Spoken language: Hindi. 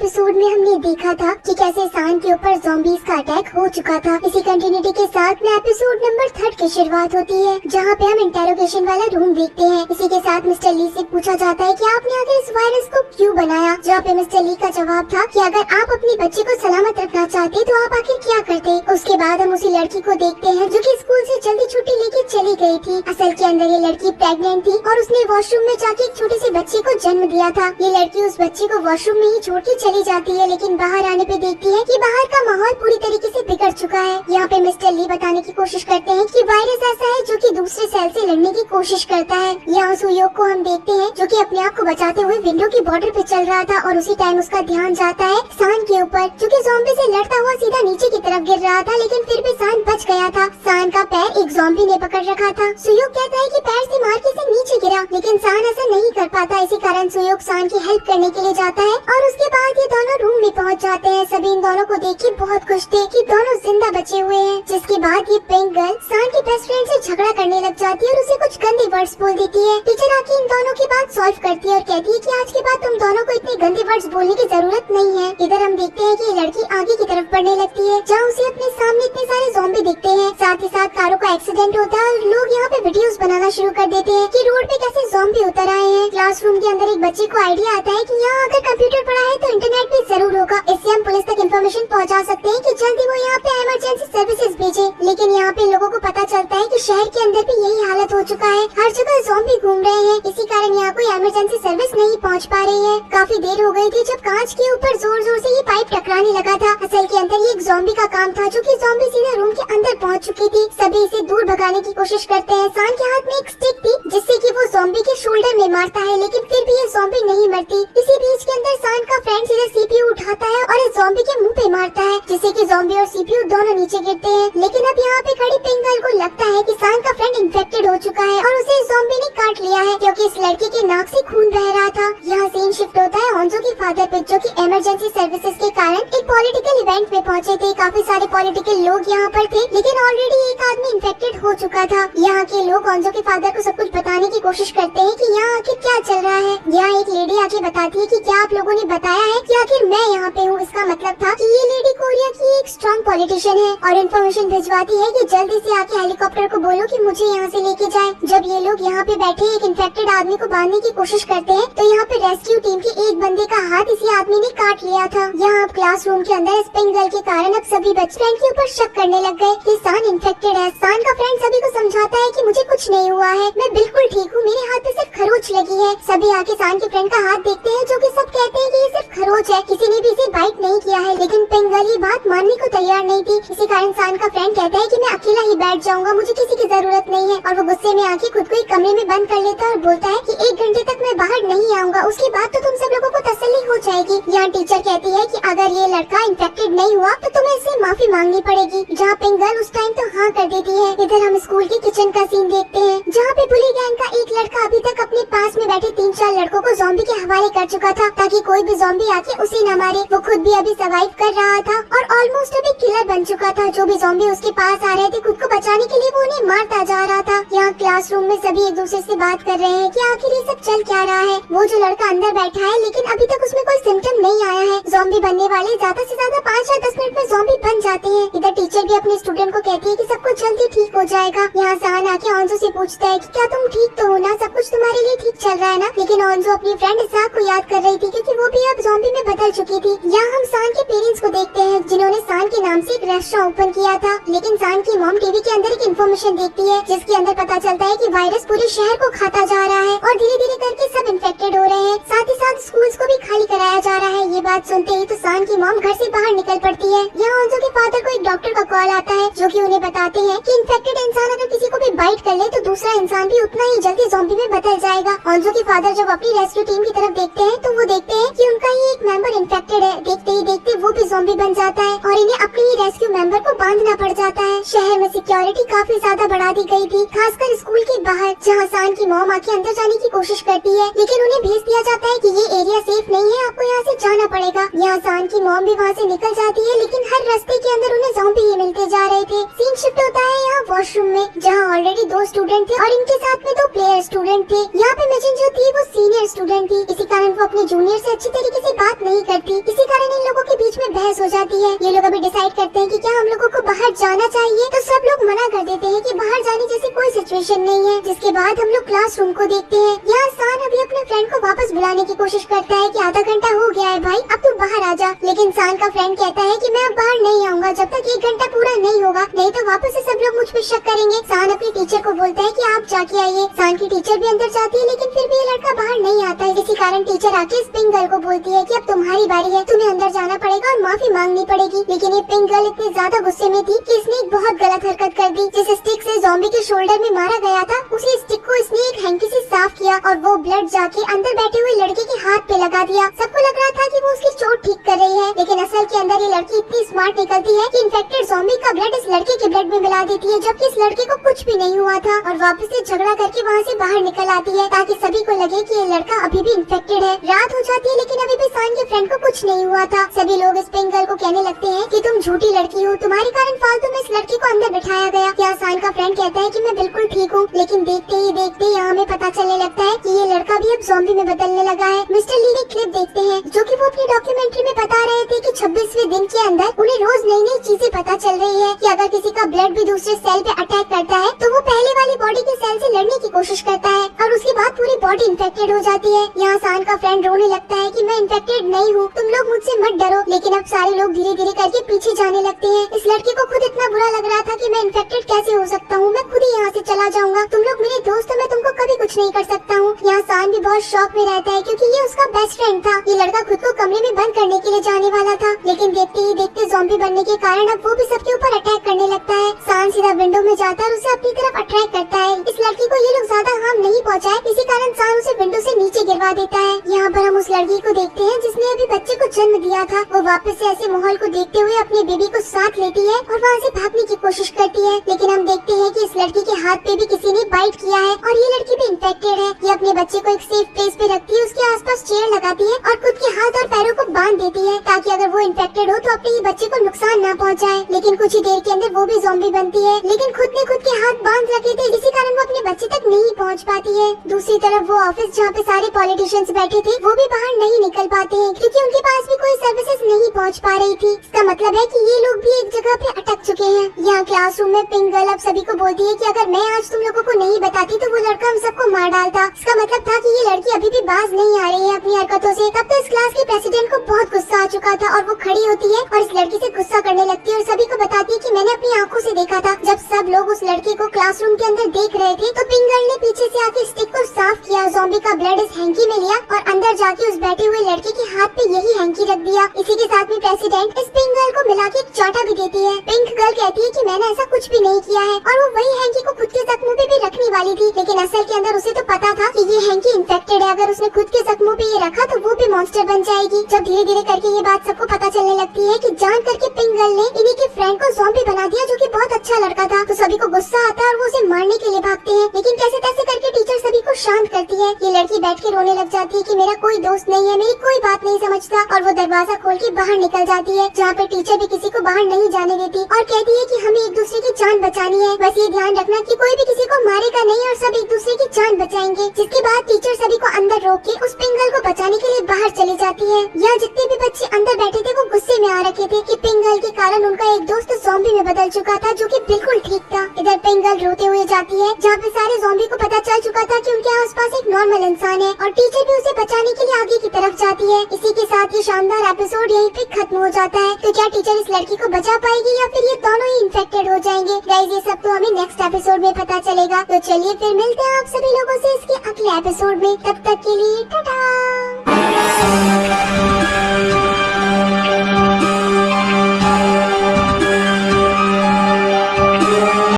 एपिसोड में हमने देखा था कि कैसे सान के ऊपर ज़ॉम्बीज़ का अटैक हो चुका था। इसी कंटिन्यूटी के साथ में एपिसोड नंबर 3 की शुरुआत होती है, जहाँ पे हम इंटेरोगेशन वाला रूम देखते हैं। इसी के साथ मिस्टर ली से पूछा जाता है कि आपने आखिर इस वायरस को क्यों बनाया, जहाँ पे मिस्टर ली का जवाब था कि अगर आप अपनी बच्ची को सलामत रखना चाहते तो आप आखिर क्या करते। उसके बाद हम उसी लड़की को देखते हैं जो कि स्कूल से जल्दी छुट्टी लेके चली गई थी। असल के अंदर ये लड़की प्रेग्नेंट थी और उसने वॉशरूम में जाके एक छोटे से बच्चे को जन्म दिया था। ये लड़की उस बच्चे को वॉशरूम में ही छोड़ के चली जाती है, लेकिन बाहर आने पे देखती है कि बाहर का माहौल पूरी तरीके से बिगड़ चुका है। यहाँ पे मिस्टर ली बताने की कोशिश करते हैं कि वायरस ऐसा है जो कि दूसरे सेल से लड़ने की कोशिश करता है। यहाँ सुयोग को हम देखते हैं जो कि अपने आप को बचाते हुए विंडो की बॉर्डर पे चल रहा था और उसी टाइम उसका ध्यान जाता है सान के ऊपर, जो कि ज़ॉम्बी से लड़ता हुआ सीधा नीचे की तरफ गिर रहा था, लेकिन फिर भी सान बच गया था। सान का पैर एक ज़ॉम्बी ने पकड़ रखा था। सुयोग कहता है कि पैर से मार के से नीचे गिरा, लेकिन सान ऐसा नहीं कर पाता। इसी कारण सुयोग सान की हेल्प करने के लिए जाता है और उसके बाद ये दोनों रूम में पहुंच जाते हैं। सभी इन दोनों को देख के बहुत खुश थे कि दोनों जिंदा बचे हुए हैं। जिसके बाद ये पिंक गर्ल सान की बेस्ट फ्रेंड से झगड़ा करने लग जाती है और उसे कुछ गंदे वर्ड्स बोल देती है। टीचर आके इन दोनों की बात सॉल्व करती है और कहती है कि आज के बाद तुम दोनों को इतने गंदे वर्ड्स बोलने की जरूरत नहीं है। इधर हम देखते हैं कि ये लड़की आगे की तरफ बढ़ने लगती है, जहाँ उसे अपने सामने इतने सारे ज़ॉम्बी दिखते हैं। साथ ही साथ कारों का एक्सीडेंट होता है और लोग यहाँ पे वीडियोस बनाना शुरू कर देते हैं कि रोड पे कैसे ज़ॉम्बी उतर आए हैं। क्लासरूम के अंदर एक बच्चे को आइडिया आता है कि यहाँ अगर कंप्यूटर पड़ा है तो इंटरनेट भी जरूर होगा, इससे हम पुलिस तक इन्फॉर्मेशन पहुँचा सकते हैं कि जल्दी वो यहाँ पे इमरजेंसी सर्विसेज भेजे। लेकिन यहाँ पे लोगों को पता चलता है कि शहर के अंदर भी यही हालत हो चुका है, हर जगह ज़ॉम्बी घूम रहे हैं। इसी कारण यहाँ कोई इमरजेंसी सर्विस नहीं पहुँच पा रही है। काफी देर हो गई थी जब कांच के ऊपर जोर जोर से ये पाइप टकराने लगा था। असल के अंदर ये एक ज़ॉम्बी का काम था, जो कि ज़ॉम्बी सीधे रूम के अंदर पहुँच चुकी थी। सभी इसे दूर भगाने की कोशिश करते हैं। सान के हाथ में एक स्टिक थी जिससे कि वो ज़ॉम्बी के शोल्डर में मारता है, लेकिन फिर भी ये ज़ॉम्बी नहीं मरती। इसी बीच के अंदर सान का फ्रेंड सीधे सीपीयू उठाता है और इस ज़ॉम्बी के मुंह पे मारता है, जिससे कि ज़ॉम्बी और सीपीयू दोनों नीचे गिरते हैं। लेकिन अब यहाँ पे खड़ी पिंक गर्ल को लगता है कि सान का फ्रेंड इन्फेक्टेड हो चुका है और उसे इस ज़ॉम्बी ने काट लिया है, क्योंकि इस लड़के के नाक से खून बह रहा था। यहाँ सीन शिफ्ट होता है ऑन्जो के फादर पे, जो कि इमरजेंसी सर्विसेज के कारण एक पॉलिटिकल इवेंट में पहुँचे थे। काफी सारे पॉलिटिकल लोग यहाँ पर थे, लेकिन ऑलरेडी एक आदमी इन्फेक्टेड हो चुका था। यहाँ के लोग ऑन्जो के फादर को सब कुछ बताने की कोशिश करते हैं कि यहाँ आखिर क्या चल रहा है। यहाँ एक लेडी आके बताती है कि क्या आप लोगों ने बताया है कि आखिर मैं यहाँ पे हूँ। इसका मतलब था कि ये लेडी कोरिया की एक स्ट्रॉन्ग पॉलिटिशियन है और इन्फॉर्मेशन भिजवाती है कि जल्दी से आके हेलीकॉप्टर को बोलो कि मुझे यहाँ से लेके जाए। जब ये लोग यहाँ पे बैठे एक इन्फेक्टेड आदमी को बांधने की कोशिश करते हैं, तो यहाँ पे रेस्क्यू टीम के एक बंदे का हाथ इसी आदमी ने काट लिया था। यहाँ क्लासरूम के अंदर इस पिंक गर्ल के कारण अब सभी बच्चे फ्रेंड के ऊपर शक करने लग गए कि सान इन्फेक्टेड है। सान का फ्रेंड सभी को समझाता है कि मुझे कुछ नहीं हुआ है, मैं बिल्कुल ठीक हूँ, मेरे हाथ पे सिर्फ खरोच लगी है। सभी आके सान के फ्रेंड का हाथ देखते हैं, जो कि सब कहते हैं कि ये सिर्फ खरोच है, किसी ने भी इसे बाइट नहीं किया है। लेकिन पिंक गर्ल ये बात मानने को तैयार नहीं थी। इसी कारण सान का फ्रेंड कहता है कि मैं अकेला ही बैठ जाऊंगा, मुझे किसी की जरूरत नहीं है। और वो गुस्से में आके खुद को एक कमरे में बंद कर लेता है और बोलता है कि 1 घंटे तक मैं बाहर नहीं आऊंगा, उसके बाद तो तुम सब लोगों को तसल्ली हो जाएगी। यहाँ टीचर कहती है कि अगर ये लड़का इन्फेक्टेड नहीं हुआ तो तुम्हें इससे माफी मांगनी पड़ेगी, जहाँ पिंक गर्ल उस टाइम तो हाँ कर देती है। इधर हम स्कूल के किचन का सीन देखते हैं, जहाँ पे बुली गैंग का एक लड़का अभी तक अपने पास में बैठे 3-4 लड़कों को ज़ॉम्बी के हवाले कर चुका था, ताकि कोई भी ज़ॉम्बी आके उसे न मारे। वो खुद भी अभी सर्वाइव कर रहा था और ऑलमोस्ट अभी किलर बन चुका था। जो भी ज़ॉम्बी उसके पास आ रहे थे, खुद को बचाने के लिए वो उन्हें मारता जा रहा था। यहाँ क्लासरूम में सभी एक दूसरे से बात कर रहे हैं कि आखिर ये सब चल क्या रहा है। वो जो लड़का अंदर बैठा है, लेकिन अभी तक उसमें कोई सिम्टम नहीं आया है। ज़ॉम्बी बनने वाले ज्यादा से ज्यादा 5 या 10 मिनट में ज़ॉम्बी बन जाते हैं। इधर टीचर भी अपने स्टूडेंट को कहती है कि सब कुछ जल्दी ठीक हो जाएगा। यहाँ सान आके ऑन्जो से पूछता है कि क्या तुम ठीक तो हो ना, सब कुछ तुम्हारे लिए ठीक चल रहा है ना। लेकिन ऑन्जो अपनी फ्रेंड इसाक को याद कर रही थी, क्योंकि वो भी अब ज़ॉम्बी में बदल चुकी थी। यहाँ हम सान के पेरेंट्स को देखते हैं, जिन्होंने सान के नाम से एक रेस्टोरेंट ओपन किया था। लेकिन सान की मॉम टीवी के अंदर एक इन्फॉर्मेशन देखती है, जिसके अंदर पता चलता है कि वायरस पूरे शहर को खाता जा रहा है और धीरे धीरे करके सब इन्फेक्टेड हो रहे हैं। साथ ही साथ स्कूल्स को भी खाली कराया जा रहा है। ये बात सुनते ही तो सान की मॉम घर से बाहर निकल पड़ती है। यहाँ ऑन्जो के फादर को एक डॉक्टर का कॉल आता है, जो कि उन्हें बताते हैं कि इन्फेक्टेड इंसान अगर किसी को भी बाइट कर ले तो दूसरा इंसान भी उतना ही जल्दी ज़ॉम्बी में बदल जाएगा। ऑन्जो के फादर जब अपनी रेस्क्यू टीम की तरफ देखते हैं, तो वो देखते हैं कि उनका ही एक मेंबर इन्फेक्टेड है। देखते ही देखते वो भी ज़ॉम्बी बन जाता है और इन्हें अपने ही रेस्क्यू मेंबर को बांधना पड़ जाता है। शहर में सिक्योरिटी काफी ज्यादा बढ़ा दी गई थी, खासकर स्कूल के बाहर, जहाँ सान की मॉम आके अंदर जाने की कोशिश करती है, लेकिन उन्हें भेज दिया जाता है कि ये एरिया सेफ नहीं है, आपको यहाँ से जाना पड़ेगा। जाएगा। यहाँ सान की मॉम भी वहाँ से निकल जाती है, लेकिन हर रास्ते के अंदर उन्हें ज़ॉम्बी ही मिलते जा रहे थे। सीन शिफ्ट होता है यहाँ वॉशरूम में, जहाँ ऑलरेडी 2 स्टूडेंट थे और इनके साथ में 2 प्लेयर स्टूडेंट थे। यहाँ पे मिशन जो थी वो सीनियर स्टूडेंट थी, इसी कारण वो अपने जूनियर से अच्छी तरीके से बात नहीं करती। इसी कारण इन लोगों के बीच में बहस हो जाती है। ये लोग अभी डिसाइड करते हैं कि क्या हम लोगों को बाहर जाना चाहिए, तो सब लोग मना कर देते हैं कि बाहर जाने जैसी कोई सिचुएशन नहीं है। जिसके बाद हम लोग क्लासरूम को देखते हैं। यहाँ सान अभी अपने फ्रेंड को वापस बुलाने की कोशिश करता है कि आधा घंटा हो गया है भाई, अब तू बाहर आ जा। लेकिन सान का फ्रेंड कहता है कि मैं अब बाहर नहीं आऊंगा जब तक 1 घंटा पूरा नहीं होगा, नहीं तो वापस से सब लोग मुझ पर शक करेंगे। सान अपनी टीचर को बोलता है कि आप जाके आइए। सान की टीचर भी अंदर जाती है, लेकिन फिर भी ये लड़का बाहर नहीं आता है। इसी कारण टीचर आके इस पिंक गर्ल को बोलती है कि अब तुम्हारी बारी है, तुम्हें अंदर जाना पड़ेगा और माफी मांगनी पड़ेगी। लेकिन ये पिंक गर्ल इतनी ज्यादा गुस्से में थी कि इसने एक बहुत गलत हरकत कर दी। जिस स्टिक से ज़ॉम्बी के शोल्डर में मारा गया था, उसी स्टिक को इसने एक हैंकी से साफ किया और वो ब्लड जाके अंदर बैठे हुए लड़के के हाथ पे लगा दिया। सबको लग रहा था कि वो उसकी चोट ठीक कर रही है, लेकिन असल के अंदर ये लड़की इतनी स्मार्ट निकलती है कि इन्फेक्टेड ज़ॉम्बी का ब्लड इस लड़के के ब्लड में मिला देती है, जबकि इस लड़के को कुछ भी नहीं हुआ था, और वापस से झगड़ा करके वहाँ से बाहर निकल आती है ताकि सभी को लगे कि ये लड़का अभी भी इन्फेक्टेड है। रात हो जाती है, लेकिन अभी भी सान के फ्रेंड को कुछ नहीं हुआ था। सभी लोग इस पिंक गर्ल को कहने लगते हैं कि तुम झूठी लड़की हो, तुम्हारे कारण फालतू में इस लड़की को अंदर बिठाया गया। क्या सान का फ्रेंड कहता है कि मैं बिल्कुल ठीक हूँ, लेकिन देखते ही देखते यहाँ हमें पता चलने लगता है कि ये लड़का भी अब ज़ॉम्बी में बदलने लगा है। मिस्टर ली की क्लिप देखते हैं, जो कि वो अपनी डॉक्यूमेंट्री में बता रहे थे कि 26वें दिन के अंदर उन्हें रोज नई नई चीजें पता चल रही है कि अगर किसी का ब्लड भी दूसरे सेल पे अटैक करता है तो वो पहले वाली बॉडी के सेल से लड़ने की कोशिश करता है और उसके बाद पूरी बॉडी इन्फेक्टेड हो जाती है। यहाँ सान का फ्रेंड रोने लगता है कि मैं इन्फेक्टेड नहीं हूँ, तुम लोग मुझसे मत डरो। लेकिन अब सारे लोग धीरे धीरे करके पीछे जाने लगते हैं। इस लड़के को खुद इतना बुरा लग रहा था कि मैं इन्फेक्टेड कैसे हो सकता हूँ, मैं खुद ही यहाँ से चला जाऊंगा, तुम लोग मेरे दोस्त हो, मैं तुमको कभी कुछ नहीं कर सकता हूँ। यहाँ सान भी बहुत शॉक में रहता है क्योंकि ये उसका बेस्ट फ्रेंड था। ये लड़का खुद को कमरे में बंद करने के लिए जाने वाला था, लेकिन देखते ही देखते ज़ॉम्बी बनने के कारण अब वो भी सबके ऊपर अटैक करने लगता है। सान सीधा विंडो में जाता है और उसे अपनी तरफ अट्रैक्ट करता है। इस लड़की को ये लोग ज्यादा हार्म नहीं पहुँचाए, इसी कारण सान उसे विंडो से नीचे गिरवा देता है। यहाँ पर हम उस लड़की को देखते हैं जिसने अभी बच्चे को जन्म दिया था। वो वापस से ऐसे माहौल को देखते हुए अपने बेबी को साथ लेती है और वहाँ से भागने की कोशिश करती है, लेकिन हम देखते हैं कि इस लड़की के हाथ पे भी किसी ने बाइट किया है और ये लड़की भी इन्फेक्टेड है। ये अपने बच्चे को एक सेफ प्लेस पे रखती है, उसके आसपास चेयर लगाती है और खुद के हाथ और पैरों को बांध देती है ताकि अगर वो इन्फेक्टेड हो तो अपने ही बच्चे को नुकसान न पहुँचाए। लेकिन कुछ ही देर के अंदर वो भी ज़ॉम्बी बनती है, लेकिन खुद ने खुद के हाथ बांध रखे थे, इसी कारण वो अपने बच्चे तक नहीं पहुँच पाती है। दूसरी तरफ वो ऑफिस जहाँ पे सारे पॉलिटिशियंस बैठे थे, वो भी बाहर नहीं निकल पाते हैं क्योंकि उनके पास भी कोई सर्विसेज नहीं पहुँच पा रही थी। इसका मतलब है कि ये लोग भी एक जगह पे अटक चुके हैं। यहाँ क्लासरूम में पिंक गर्ल अब सभी को बोलती है कि अगर मैं आज तुम लोगों को नहीं बताती तो वो लड़का हम सबको मार डालता। इसका मतलब था कि ये लड़की अभी भी बाज नहीं आ रही है अपनी हरकतों से। तब तो इस क्लास के प्रेसिडेंट को बहुत गुस्सा आ चुका था और वो खड़ी होती है और इस लड़की से गुस्सा करने लगती है और सभी को बताती है कि मैंने अपनी आंखों से देखा था। जब सब लोग उस लड़की को क्लासरूम के अंदर देख रहे थे तो पिंक गर्ल ने पीछे से आके स्टिक को साफ किया, ज़ॉम्बी का ब्लड इस हैंकी में लिया और अंदर जाके उस बैठे हुए लड़के के हाथ पे यही हैंकी रख दिया। इसी के साथ में प्रेसिडेंट इस पिंक गर्ल को मिला के एक चाटा भी देती है। पिंक गर्ल कहती है कि मैंने ऐसा कुछ भी नहीं किया है और वो वही हैंकी को खुद के जख्मों पे भी रखने वाली थी, लेकिन असल के अंदर उसे तो पता था कि ये हैंकी इन्फेक्टेड है, अगर उसने खुद के जख्मों पे ये रखा तो वो भी मॉन्स्टर बन जाएगी। जब धीरे धीरे करके ये बात सबको पता चलने लगती है कि जान करके पिंक गर्ल ने इन्हीं के फ्रेंड को ज़ॉम्बी बना दिया जो कि बहुत अच्छा लड़का था, तो सभी को गुस्सा आता है और वो उसे मारने के लिए भागते हैं, लेकिन कैसे तैसे करके टीचर सभी को शांत करती है। ये लड़की बैठ के रोने लग जाती है कि मेरा कोई दोस्त नहीं है, मेरी कोई बात नहीं समझता, और वो दरवाजा खोल के बाहर निकल जाती है जहाँ पे टीचर भी किसी को बाहर नहीं जाने देती और कहती है कि हमें एक दूसरे की जान बचानी है, बस ये ध्यान रखना कि कोई भी किसी को मारेगा नहीं और सब एक दूसरे की जान बचाएंगे। जिसके बाद टीचर सभी को अंदर रोक के उस पिंक गर्ल को बचाने के लिए बाहर चली जाती है। यहाँ जितने भी बच्चे अंदर बैठे थे वो गुस्से में आ रखे थे कि पिंक गर्ल के कारण उनका एक दोस्त ज़ॉम्बी में बदल चुका था, जो कि बिल्कुल ठीक था। इधर पिंक गर्ल रोते हुए जाती है जहाँ पे सारे ज़ॉम्बी को पता चल चुका था कि उनके आसपास एक नॉर्मल इंसान है और टीचर भी उसे बचाने के लिए आगे की तरफ जाती है। इसी के साथ ये शानदार एपिसोड यहीं पे खत्म हो जाता है। तो क्या टीचर इस लड़की को बचा पाएगी या फिर ये दोनों ही इन्फेक्टेड हो जाएंगे? गाइस ये सब तो हमें नेक्स्ट एपिसोड में पता चलेगा। तो चलिए फिर मिलते हैं आप सभी लोगों से इसके अगले एपिसोड में, तब तक के लिए टाटा।